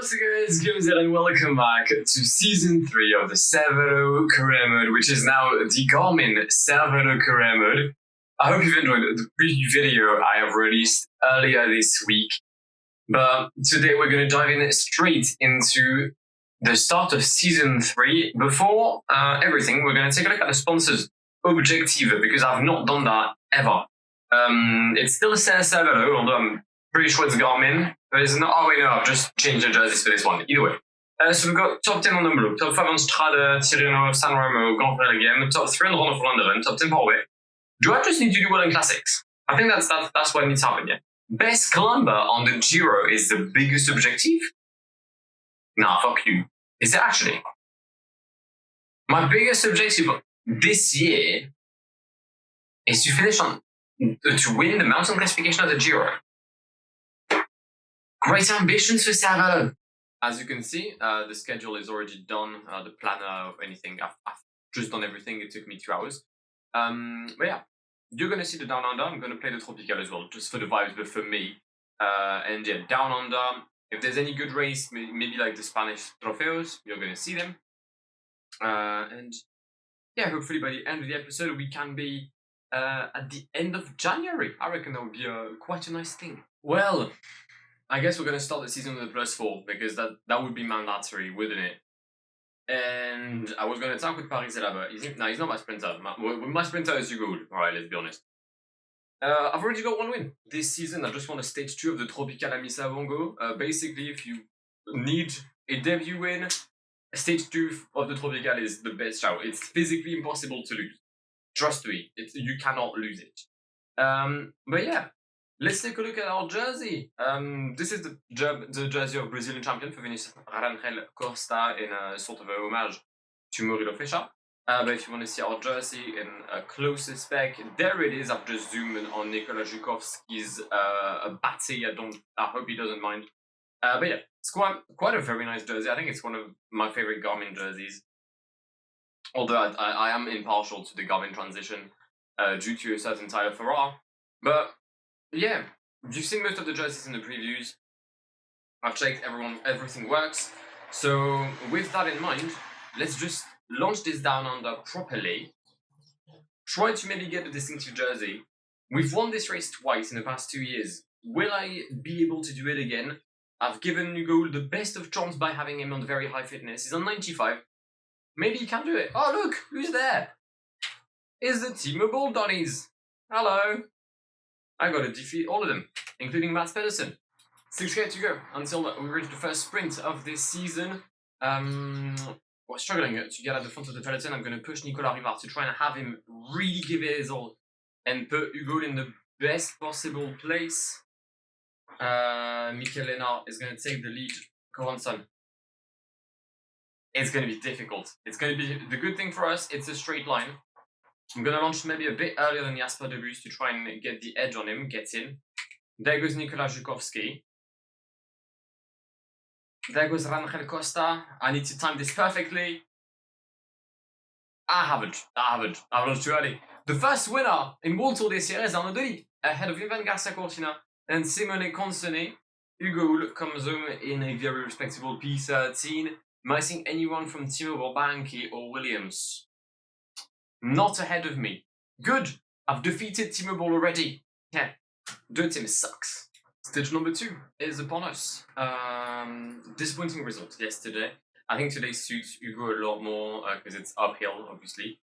What's up guys, Guillaume here and welcome back to season 3 of the Cervélo career mode, which is now the Garmin Cervélo career mode. I hope you've enjoyed the preview video I have released earlier this week. But today we're going to dive in straight into the start of season 3. Before everything, we're going to take a look at the sponsors objective, because I've not done that ever. It's still a Cervélo, although I'm pretty sure it's Garmin. There's no, oh wait, no, I've just changed the jerseys for this one. Either way. So we've got top 10 on the blue, top 5 on Strade, Tirreno, San Remo, Grand Prix Game, top 3 on Ronde of Vlaanderen, top 10 for away. Do I just need to do well in classics? I think that's what needs to happen, yeah. Best climber on the Giro is the biggest objective? Nah, fuck you. Is it actually? My biggest objective this year is to finish on, to win the mountain classification of the Giro. Great ambitions for Cervélo. As you can see, the schedule is already done, the planner of anything. I've just done everything, it took me 2 hours. But yeah, you're going to see the Down Under. I'm going to play the Tropical as well, just for the vibes, but for me. And yeah, Down Under, if there's any good race, maybe like the Spanish Trofeos, you're going to see them. And yeah, hopefully by the end of the episode, we can be at the end of January. I reckon that would be quite a nice thing. Well, I guess we're going to start the season with a +4, because that would be mandatory, wouldn't it? And I was going to talk with Paris but he's not my sprinter. My sprinter is Hugo. Alright, let's be honest. I've already got 1 win this season. I just won a stage 2 of the Tropical Amisa Bongo. Basically, if you need a debut win, stage 2 of the Tropical is the best shout. It's physically impossible to lose. Trust me, you cannot lose it. But yeah. Let's take a look at our jersey. This is the jersey of Brazilian champion for Vinicius Rangel Costa in a sort of a homage to Murilo Fecha. But if you want to see our jersey in a closer spec, there it is. I've just zoomed in on Nikola Zhukovski's batte. I hope he doesn't mind. But yeah, it's quite a very nice jersey. I think it's one of my favorite Garmin jerseys. Although I am impartial to the Garmin transition due to a certain Tyler Farrar. But yeah, you've seen most of the jerseys in the previews. I've checked everything works. So with that in mind, let's just launch this Down Under properly. Try to maybe get a distinctive jersey. We've won this race twice in the past 2 years. Will I be able to do it again? I've given Hugo the best of chance by having him on very high fitness. He's on 95. Maybe he can do it. Oh look, who's there? It's the team of Ball Donnies. Hello. I got to defeat all of them, including Mats Pedersen. 6k to go until we reach the first sprint of this season. We're struggling to get at the front of the peloton. I'm going to push Nicolas Rivard to try and have him really give it his all and put Hugo in the best possible place. Mikel Lennart is going to take the lead. Coranson. It's going to be difficult. It's going to be the good thing for us. It's a straight line. I'm going to launch maybe a bit earlier than Jasper de Bus to try and get the edge on him, get in. There goes Nikola Zhukovski. There goes Rangel Costa. I need to time this perfectly. I haven't. I've launched too early. The first winner in World Tour this year is Arnaud Delis, ahead of Ivan Garcia Cortina and Simone Consonnet. Hugo comes home in a very respectable P13, missing anyone from Timo Borbanki or Williams. Not ahead of me. Good. I've defeated Timo Boll already. Yeah. Deux team sucks. Stage number 2 is upon us. Disappointing result yesterday. I think today suits Hugo a lot more because it's uphill, obviously.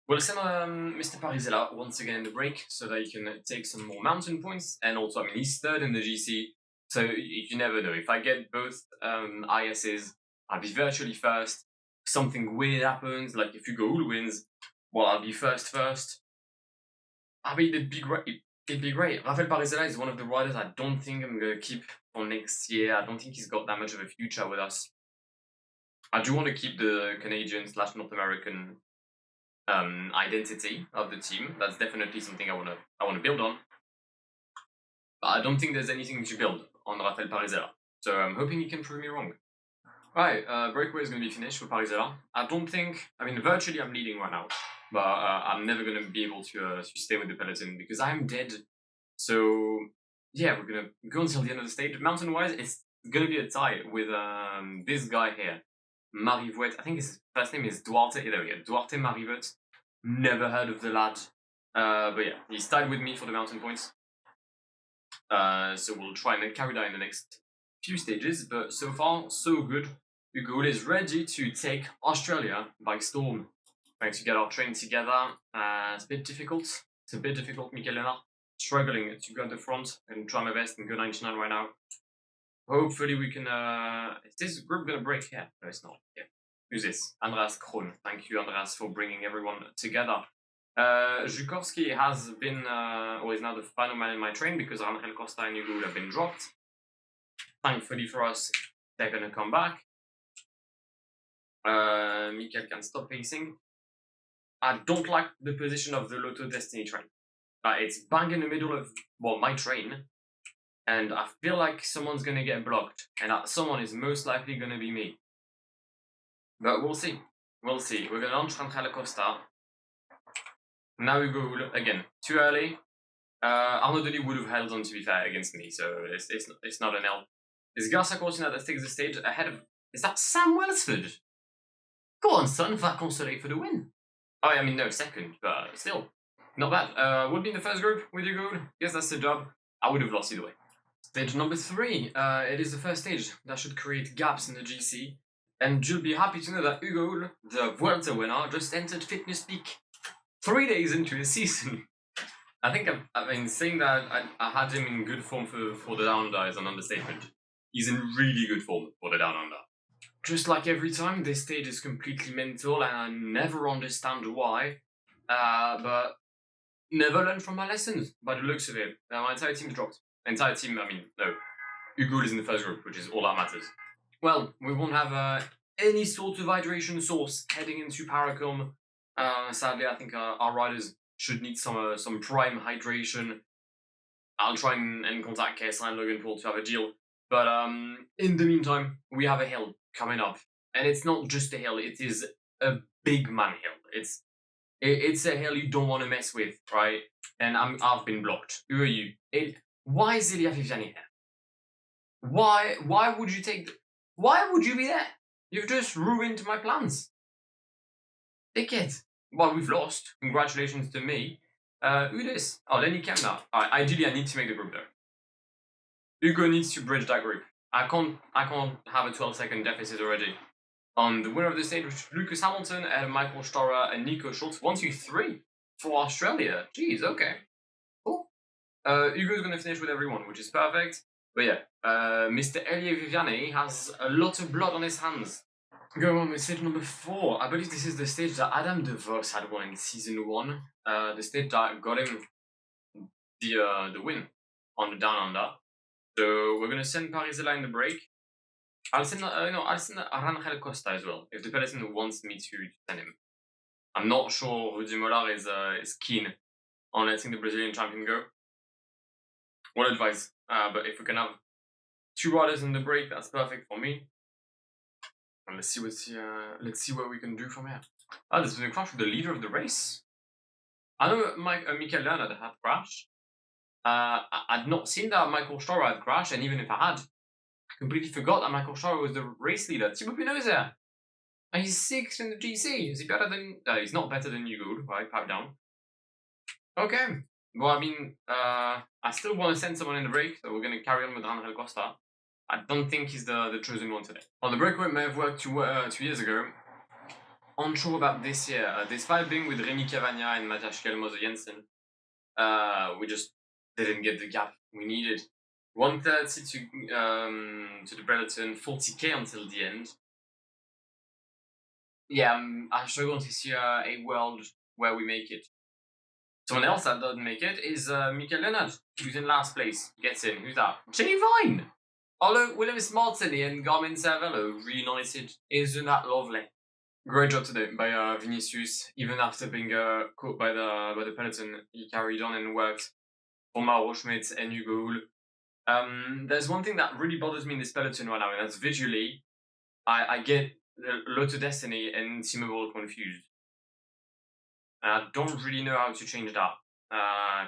We'll send Mr. Parisella once again in the break so that he can take some more mountain points. And also, I mean, he's 3rd in the GC. So you never know. If I get both ISs, I'll be virtually 1st. Something weird happens, like if Hugo wins, well, I'll be first. I mean, it'd be great. It'd be great. Rafael Parisella is one of the riders I don't think I'm going to keep for next year. I don't think he's got that much of a future with us. I do want to keep the Canadian/North American identity of the team. That's definitely something I want to build on. But I don't think there's anything to build on Rafael Parisella. So I'm hoping he can prove me wrong. Right, breakaway is going to be finished for Parisella. I don't think, I mean, virtually I'm leading right now. But I'm never going to be able to stay with the peloton because I'm dead. So, yeah, we're going to go until the end of the stage. Mountain-wise, it's gonna be a tie with this guy here, Marivuet. I think his first name is Duarte. There we go, Duarte Marivuet. Never heard of the lad. But yeah, he's tied with me for the mountain points. So we'll try and carry that in the next few stages. But so far, so good. Hugo is ready to take Australia by storm. Trying to get our train together. It's a bit difficult. It's a bit difficult, Mikel Leonard. Struggling to go at the front and try my best and go 99 right now. Hopefully we can. Is this group gonna break here? No, it's not. Yeah. Who's this? Andreas Krohn. Thank you, Andreas, for bringing everyone together. Zhukovsky has been, or is now the final man in my train because Angel Costa and Hugo have been dropped. Thankfully for us, they're gonna come back. Mikel can stop pacing. I don't like the position of the Lotto Destiny train. It's bang in the middle of, well, my train, and I feel like someone's gonna get blocked, and that someone is most likely gonna be me. But we'll see. We'll see. We're gonna launch Angel Costa. Now we go again. Too early. Arnaud Delis would have held on, to be fair, against me, so it's not an L. It's Garcia Cortina that takes the stage ahead of. Is that Sam Welsford? Go on, son, va consoler for the win. Oh, I mean, no, second, but still. Not bad. Would be in the first group with Hugo. Yes, that's the job. I would have lost either way. Stage number 3. It is the first stage. That should create gaps in the GC. And you'll be happy to know that Hugo, the Vuelta winner, just entered Fitness Peak 3 days into his season. I think I've been saying that I had him in good form for the Down Under is an understatement. He's in really good form for the Down Under. Just like every time, this stage is completely mental and I never understand why. But never learned from my lessons by the looks of it. My entire team's dropped. Entire team, I mean, no. Hugo is in the first group, which is all that matters. Well, we won't have any sort of hydration source heading into Paracombe. Sadly, I think our riders should need some prime hydration. I'll try and contact KSI and Logan Paul to have a deal. But in the meantime, we have a hill coming up. And it's not just a hill, it is a big man hill. It's a hill you don't want to mess with, right? And I've been blocked. Who are you? Why is Ilia Viviani here? Why would you why would you be there? You've just ruined my plans. Dickhead. Well, we've lost. Congratulations to me. Who this? Oh, Lenny Kemna. Ideally, I need to make the group though. Hugo needs to bridge that group. I can't have a 12-second deficit already. On the winner of the stage, which is Lucas Hamilton and Michael Storer and Nico Schultz. 1, 2, 3 for Australia. Jeez, okay. Cool. Hugo's gonna finish with everyone, which is perfect. But yeah, Mr. Elie Viviani has a lot of blood on his hands. Going on with stage number 4. I believe this is the stage that Adam De Vos had won in season 1. The stage that got him the win on the Down Under. So we're gonna send Parisela in the break. I'll send Arangel Costa as well, if the peloton wants me to send him. I'm not sure Rudy Molar is keen on letting the Brazilian champion go. What advice? But if we can have 2 riders in the break, that's perfect for me. And let's see what we can do from here. There's been a crash with the leader of the race. I know Mikel Leonard had crashed. I'd not seen that Michael Storer had crashed, and even if I had, I completely forgot that Michael Storer was the race leader. Thibaut Pinot is there. And he's 6th in the GC. Is he better than... he's not better than Hugo, right? Pipe down. Okay. Well, I mean, I still want to send someone in the break, so we're going to carry on with Angel Costa. I don't think he's the chosen one today. On the breakaway may have worked 2 years ago. Unsure about this year. Despite being with Rémi Cavagna and Mathias Kelmoze Jensen, we just didn't get the gap we needed. 130 to the peloton, 40k until the end. Yeah, I struggle to see a world where we make it. Someone else that doesn't make it is Mikel Leonard, who's in last place. Gets in. Who's that? Jay Vine! Although Williams Martini and Garmin Cervélo reunited. Isn't that lovely? Great job today by Vinicius. Even after being caught by the peloton, he carried on and worked for Mauro Schmidt and Hugo. There's one thing that really bothers me in this peloton right now, and that's visually, I get Lotto Destiny and Teamable confused. And I don't really know how to change that,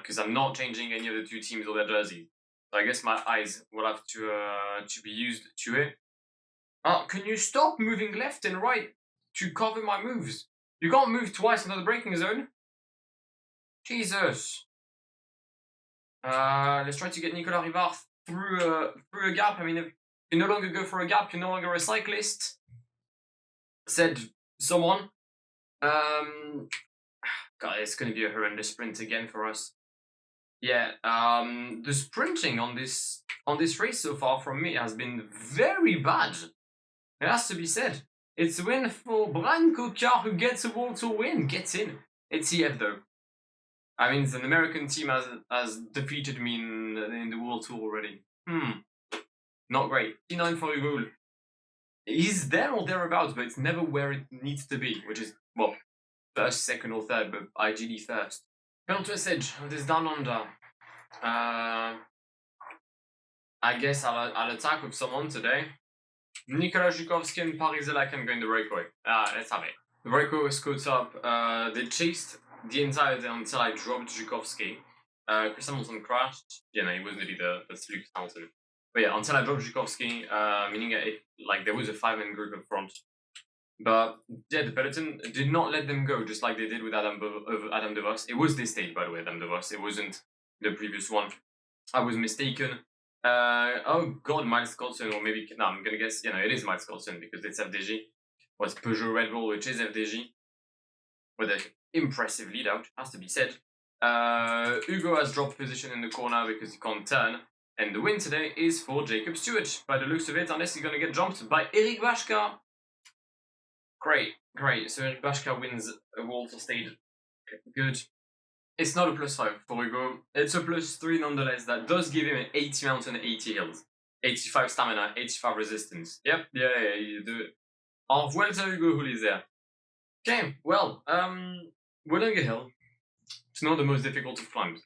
because I'm not changing any of the 2 teams or their jerseys. So I guess my eyes will have to be used to it. Can you stop moving left and right to cover my moves? You can't move twice into the braking zone. Jesus. Let's try to get Nicolas Rivard through a gap. I mean, if you no longer go for a gap, you're no longer a cyclist. Said someone. God, it's going to be a horrendous sprint again for us. Yeah, the sprinting on this race so far from me has been very bad. It has to be said. It's a win for Brian Coquard, who gets a World Tour win. Gets in. It's EF though. I mean, an American team has defeated me in the World Tour already. Not great. P9 for Hugo. He's there or thereabouts, but it's never where it needs to be, which is, well, first, second, or third, but ideally first. Penultimate edge of this down under. I guess I'll attack with someone today. Nicolas Zhukovsky and Parisela can go in the breakaway. Let's have it. The breakaway was caught up. They chased the entire day until I dropped Zhukovsky. Chris Hamilton crashed. Yeah, no, he wasn't really the Luke Hamilton. But yeah, until I dropped Zhukovsky, meaning there was a 5-man group up front. But yeah, the peloton did not let them go, just like they did with Adam De Vos. It was this stage, by the way, Adam De Vos. It wasn't the previous one. I was mistaken. Oh god, Miles Colson, or maybe, no, I'm gonna guess, it is Miles Colson because it's FDJ. Well, it's Peugeot Red Bull, which is FDJ. With an impressive lead out, has to be said. Hugo has dropped position in the corner because he can't turn. And the win today is for Jacob Stewart, by the looks of it, unless he's gonna get jumped by Eric Bashka. Great. So Eric Bashka wins a World Tour stage. Good. It's not a +5 for Hugo. It's a +3 nonetheless. That does give him an 80 mountain, 80 hills. 85 stamina, 85 resistance. Yep, yeah, you do it. En Vuelta Hugo Hulizer. Okay, well, Wollonga Hill. It's not the most difficult of climbs.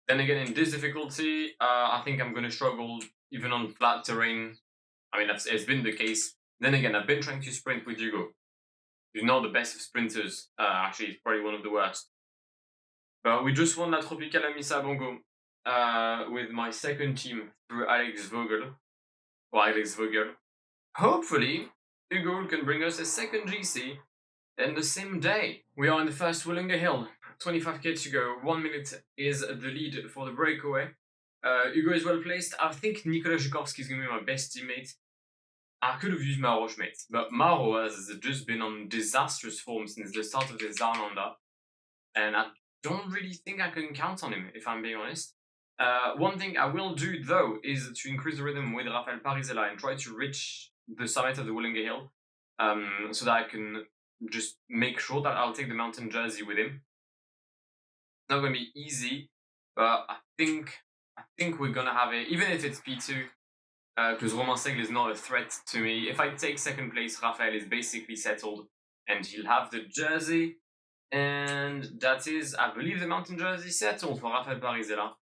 Then again, in this difficulty, I think I'm going to struggle even on flat terrain. I mean, it's been the case. Then again, I've been trying to sprint with Hugo. He's not the best of sprinters. Actually, he's probably one of the worst. But we just won La Tropicale Misa Bongo with my second team through Alex Vogel. Hopefully, Hugo can bring us a second GC in the same day. We are in the first Wollonga Hill. 25k to go. 1 minute is the lead for the breakaway. Hugo is well placed. I think Nicolas Zhukovsky is going to be my best teammate. I could have used Mauro Schmidt, but Mauro has just been on disastrous form since the start of this down under, and I don't really think I can count on him, if I'm being honest. One thing I will do, though, is to increase the rhythm with Rafael Parisela and try to reach the summit of the Wollonga Hill, so that I can just make sure that I'll take the mountain jersey with him. It's not going to be easy, but I think we're going to have it, even if it's P2, because Romain Seigle is not a threat to me. If I take second place, Rafael is basically settled, and he'll have the jersey. And that is, I believe, the mountain jersey settled for Rafael Parisela,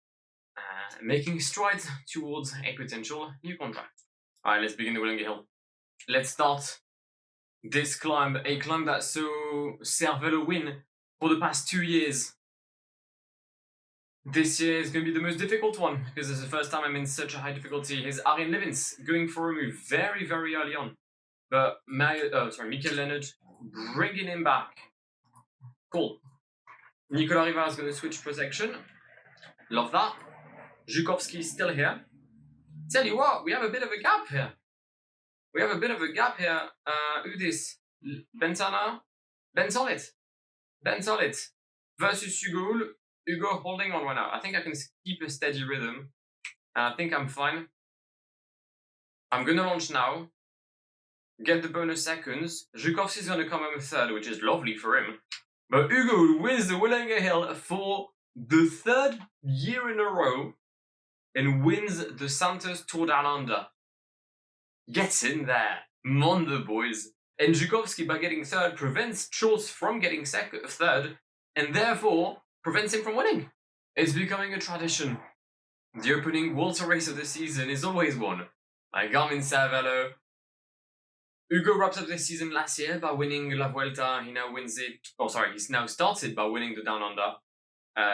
making strides towards a potential new contract. Alright, let's begin the Wollonga Hill. Let's start this climb, a climb that saw Cervélo win for the past 2 years. This year is going to be the most difficult one, because it's the first time I'm in such a high difficulty. Here's Arjen Levins going for a move very, very early on. But Mikel Leonard bringing him back. Cool. Nicolas Rivard is going to switch protection. Love that. Zhukovsky is still here. Tell you what, we have a bit of a gap here. Who this? Bentana? Ben Solid. Versus Hugo. Hugo holding on right now. I think I can keep a steady rhythm. I think I'm fine. I'm going to launch now. Get the bonus seconds. Zhukovsky is going to come in third, which is lovely for him. But Hugo wins the Wollonga Hill for the 3rd year in a row and wins the Santos Tour Down Under. Gets in there. Mondo, boys. And Zhukovsky, by getting third, prevents Schultz from getting third, and therefore prevents him from winning. It's becoming a tradition. The opening World Tour race of the season is always won by Garmin Cervélo. Hugo wrapped up this season last year by winning La Vuelta. He now wins it. He's now started by winning the Down Under.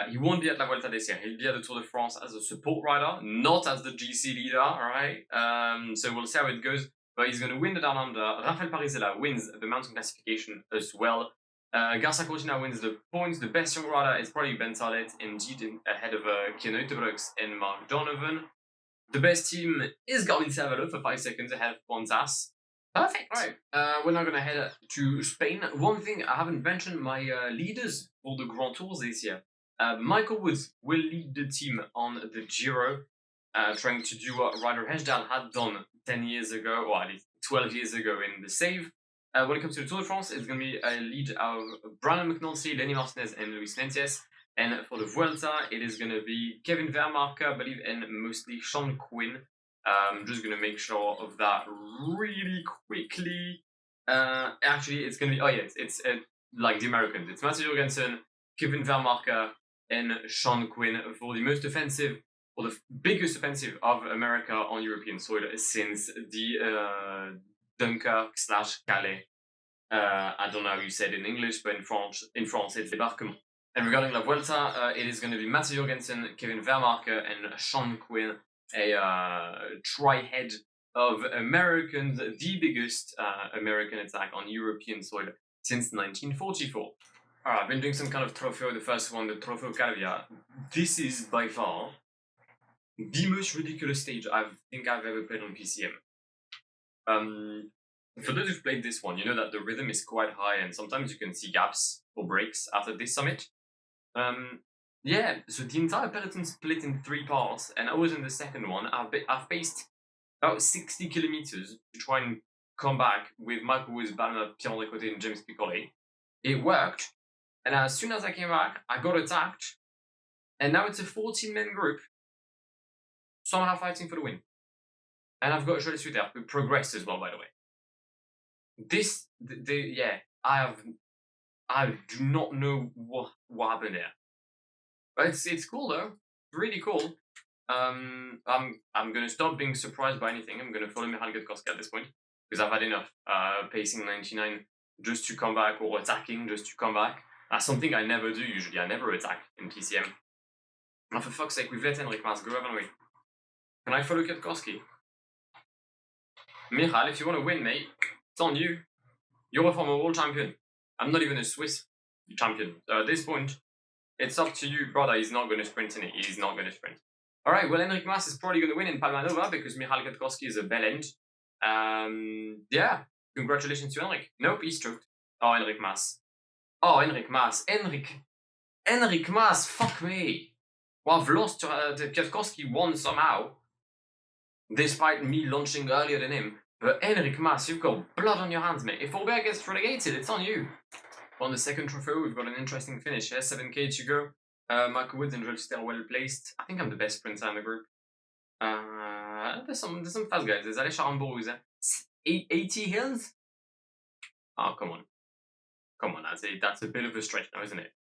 He won't be at La Vuelta this year. He'll be at the Tour de France as a support rider, not as the GC leader, alright? So we'll see how it goes. But he's going to win the Down Under. Rafael Parisella wins the mountain classification as well. Garcia Cortina wins the points. The best young rider is probably Ben Tarlet, indeed, ahead of Keanu Utebrooks and Mark Donovan. The best team is Garmin Cervélo for 5 seconds ahead of Pontas. Perfect. All right, we're now going to head to Spain. One thing I haven't mentioned, my leaders for the Grand Tours this year. Michael Woods will lead the team on the Giro, trying to do what Ryder Hesjedal had done 10 years ago, or at least 12 years ago in the Save. When it comes to the Tour de France, it's going to be a lead of Brandon McNulty, Lenny Martinez, and Luis Mencius. And for the Vuelta, it is going to be Kevin Vermarke, I believe, and mostly Sean Quinn. I'm just going to make sure of that really quickly. Actually, it's going to be, it's like the Americans. It's Matthew Jorgensen, Kevin Vermarke, and Sean Quinn for the most offensive, or the biggest offensive of America on European soil since the Dunkirk/Calais. I don't know how you said it in English, but in France it's débarquement. And regarding La Vuelta, it is going to be Matthew Jorgensen, Kevin Vermarke, and Sean Quinn, a tri-head of Americans, the biggest American attack on European soil since 1944. Alright, I've been doing some kind of Trofeo, the first one, the Trofeo Calvia. This is by far the most ridiculous stage I think I've ever played on PCM. For those who've played this one, you know that the rhythm is quite high and sometimes you can see gaps or breaks after this summit. Yeah, so the entire peloton split in 3 parts and I was in the second one. I've paced about 60 kilometers to try and come back with Michael Woods, Balma, Pierre-André Coté, and James Piccoli. It worked, and as soon as I came back, I got attacked, and now it's a 14-man group, somehow fighting for the win. And I've got Joël Suter, who progressed as well, by the way. I do not know what happened there. But it's cool though, really cool. I'm gonna stop being surprised by anything. I'm gonna follow Michal Kwiatkowski at this point because I've had enough. Pacing 99 just to come back, or attacking just to come back. That's something I never do usually. I never attack in PCM. Oh, for fuck's sake, we've let Enric Mas go, haven't we? Can I follow Kwiatkowski? Michal, if you want to win, mate, it's on you. You're a former world champion. I'm not even a Swiss champion. So at this point, it's up to you, brother. He's not going to sprint in it. He's not going to sprint. All right, well, Enric Mas is probably going to win in Palmanova because Michal Kwiatkowski is a bell end. Yeah, congratulations to Enric. Nope, he's choked. Oh, Enric Mas. Oh, Enric Mas. Enric Mas, fuck me. Well, I've lost to Kwiatkowski won somehow, despite me launching earlier than him. But Enric Mas, you've got blood on your hands, mate. If Aubert gets relegated, it's on you. On the second Trofeo, we've got an interesting finish here. 7k to go. Michael Woods and Joël Suter well placed. I think I'm the best sprinter in the group. There's some fast guys. There's Aleix Arambo who's there. 80 hills? Oh, come on. Come on, that's a bit of a stretch now, isn't it?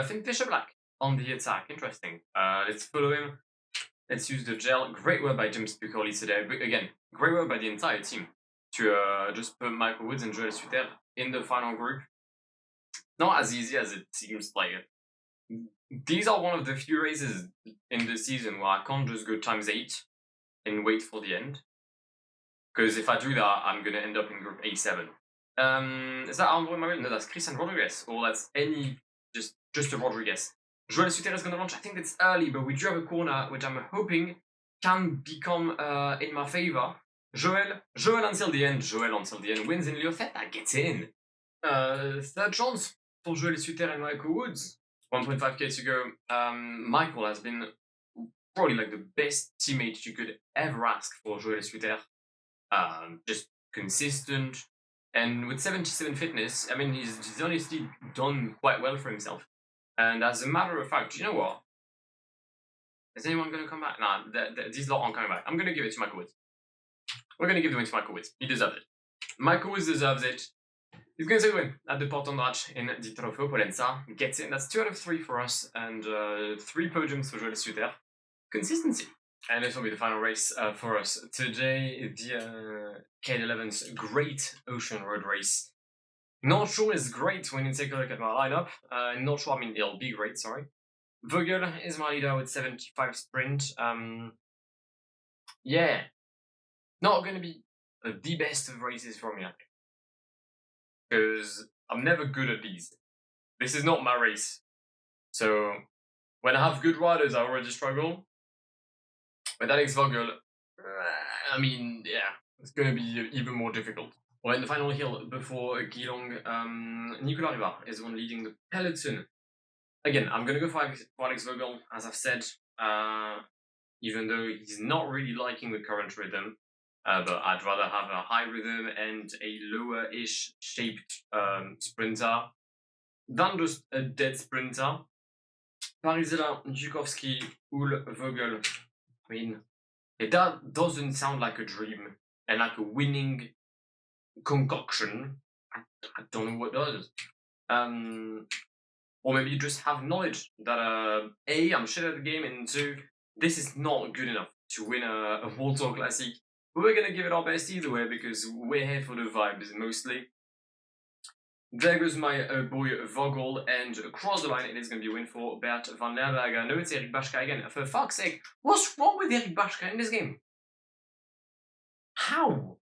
Finn Fisher Black on the attack. Interesting. Let's follow him. Let's use the gel. Great work by James Piccoli today. But again, great work by the entire team to just put Michael Woods and Joël Suter in the final group. Not as easy as it seems. Like, these are one of the few races in the season where I can't just go ×8 and wait for the end. Because if I do that, I'm going to end up in group A7. Is that Andrew Manuel? No, that's Christian Rodriguez. Or that's just a Rodriguez. Joël Suter is going to launch. I think it's early, but we do have a corner, which I'm hoping can become in my favor. Joël until the end. Joël until the end wins in Liofetta. Gets in. Third chance for Joël Suter and Michael Woods. 1.5k to go. Michael has been probably like the best teammate you could ever ask for Joël Suter. Just consistent. And with 77 fitness, I mean, he's honestly done quite well for himself. And as a matter of fact, you know what? Is anyone going to come back? Nah, these lot aren't coming back. I'm going to give it to Michael Woods. We're going to give the win to Michael Woods. He deserves it. Michael Woods deserves it. He's going to take the win at the Portondrach in the Trofeo Pollenza. Gets in. That's 2 out of 3 for us. And 3 podiums for Joël Suter. Consistency. And this will be the final race for us today. The K11's Great Ocean Road Race. Not sure it's great when you take a look at my lineup. Not sure, I mean, it'll be great, sorry. Vogel is my leader with 75 sprint. Yeah, not going to be the best of races for me, I think. Because I'm never good at these. This is not my race. So when I have good riders, I already struggle. With Alex Vogel, I mean, yeah, it's going to be even more difficult. Well, in the final hill before Guillaume, Nicolas Ribard is the one leading the peloton. Again, I'm going to go for Alex Vogel, as I've said, even though he's not really liking the current rhythm. But I'd rather have a high rhythm and a lower-ish shaped sprinter than just a dead sprinter. Parizella, Djukovski, Ul, Vogel. I mean, that doesn't sound like a dream and like a winning concoction. I don't know what does. Or maybe you just have knowledge that A, I'm shit at the game, and 2, this is not good enough to win a World Tour Classic. But we're gonna give it our best either way because we're here for the vibes mostly. There goes my boy Vogel, and across the line it is going to be a win for Bert van Lerberger. No, it's Erik Bashka again. For fuck's sake, what's wrong with Erik Bashka in this game? How?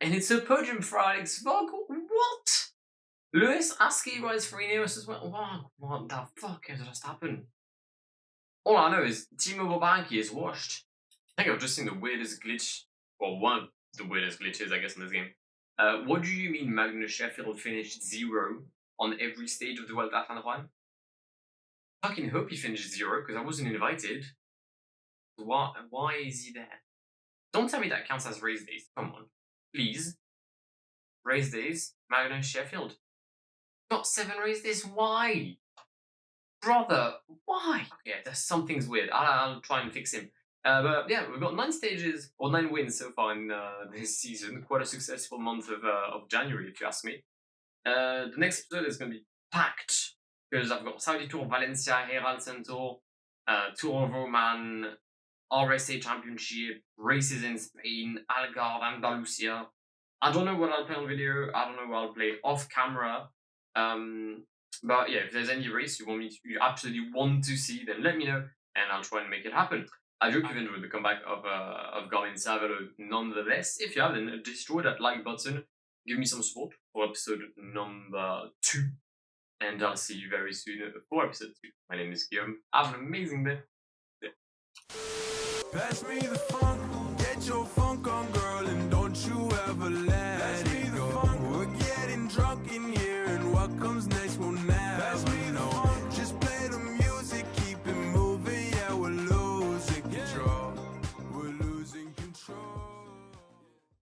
And it's a podium for Alex Vogel? What? Lewis Askey rides for Ineos as well? What the fuck has just happened? All I know is Timo Bobanki is washed. I think I've just seen the weirdest glitch, well, one of the weirdest glitches, I guess, in this game. What do you mean Magnus Sheffield finished 0 on every stage of the World Athlon Run? I fucking hope he finished 0, because I wasn't invited. Why is he there? Don't tell me that counts as race days. Come on. Please. Race days, Magnus Sheffield. Got 7 race days, why? Brother, why? Okay, something's weird. I'll try and fix him. But yeah, we've got 9 stages, or 9 wins so far in this season. Quite a successful month of January, if you ask me. The next episode is going to be packed, because I've got Saudi Tour, Valencia, Herald Centaur, Tour of Oman, RSA Championship, races in Spain, Algarve, Andalusia. I don't know what I'll play on video, I don't know what I'll play off camera. But yeah, if there's any race you absolutely want to see, then let me know, and I'll try and make it happen. I hope you've enjoyed the comeback of Garmin Cervélo nonetheless. If you have, then destroy that like button. Give me some support for episode number 2. And I'll see you very soon for episode 2. My name is Guillaume. Have an amazing day. Pass me the funk, get your funk on, girl.